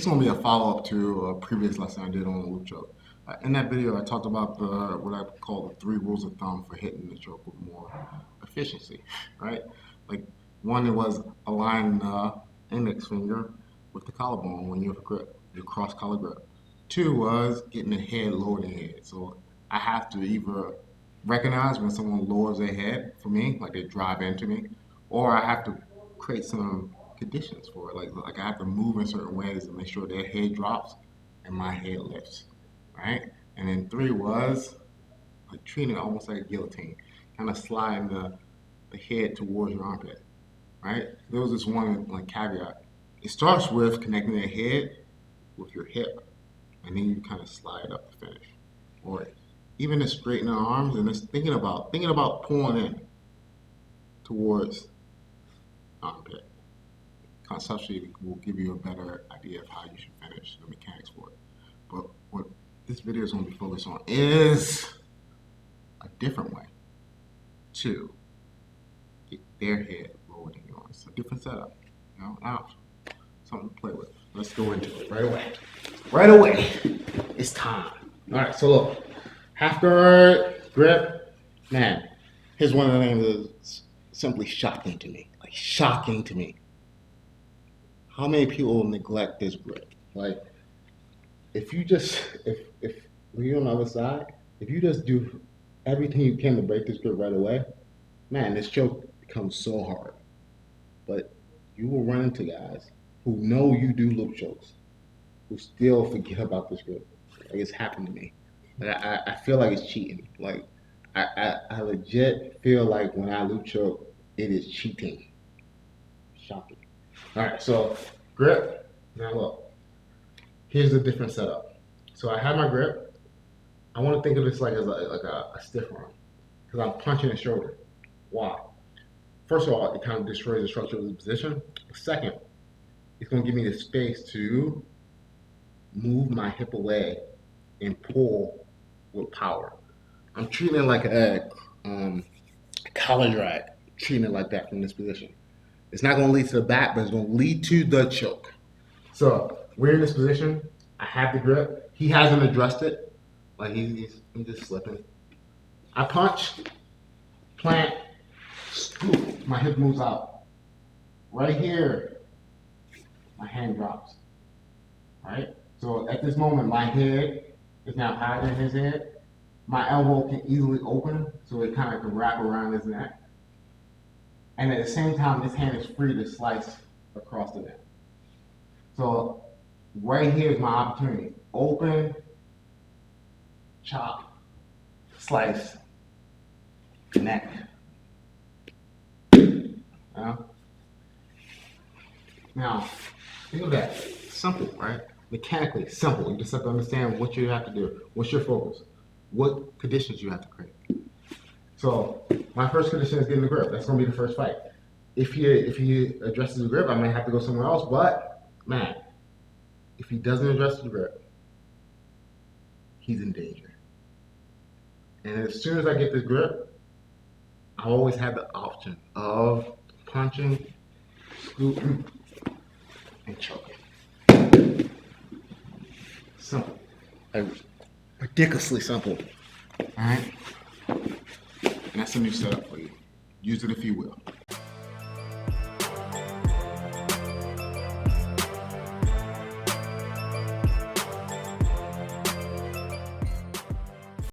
gonna be a follow-up to a previous lesson I did on the loop choke. In that video, I talked about the what I call the three rules of thumb for hitting the choke with more efficiency, right? Like one, it was align the index finger with the collarbone when you have a grip, your cross collar grip. Two was getting the head lower than the head. So I have to either recognize when someone lowers their head for me, like they drive into me, or I have to create some conditions for it. Like I have to move in certain ways to make sure their head drops and my head lifts, right? And then three was like treating it almost like a guillotine, kind of sliding the head towards your armpit, right? There was this one like caveat. It starts with connecting the head with your hip, and then you kind of slide up to finish, or even to straighten the arms and just thinking about pulling in towards armpit. Conceptually will give you a better idea of how you should finish the mechanics for it. But what this video is going to be focused on is a different way to get their head lower than yours. A different setup. Now, something to play with. Let's go into it right away. Right away. It's time. All right, so look. Half guard, grip. Man, here's one of the things that's simply shocking to me. Like, shocking to me. How many people neglect this grip? Like, if when you're on the other side, if you just do everything you can to break this grip right away, man, this choke becomes so hard. But you will run into guys who know you do loop chokes, who still forget about this grip. Like it's happened to me. Like I feel like it's cheating. Like I legit feel like when I loop choke, it is cheating. Shocking. All right, so grip. Now look, here's the different setup. So I have my grip. I want to think of this like as a stiff arm because I'm punching the shoulder. Why? First of all, it kind of destroys the structure of the position. Second, it's going to give me the space to move my hip away and pull with power. I'm treating it like a collar drag, treating it like that from this position. It's not going to lead to the back, but it's going to lead to the choke. So we're in this position. I have the grip. He hasn't addressed it. Like he's just slipping. I punch, plant, scoop. My hip moves out. Right here, my hand drops. Right? So at this moment, my head is now higher than his head. My elbow can easily open, so it kind of can wrap around his neck. And at the same time, this hand is free to slice across the neck. So right here is my opportunity. Open, chop, slice, neck. Now, think of that. Simple, right? Mechanically simple. You just have to understand what you have to do. What's your focus? What conditions you have to create. So my first condition is getting the grip. That's going to be the first fight. If he addresses the grip, I may have to go somewhere else. But man, if he doesn't address the grip, he's in danger. And as soon as I get this grip, I always have the option of punching, scooping, and choking. Simple. Ridiculously simple. Alright? And that's a new setup for you. Use it if you will.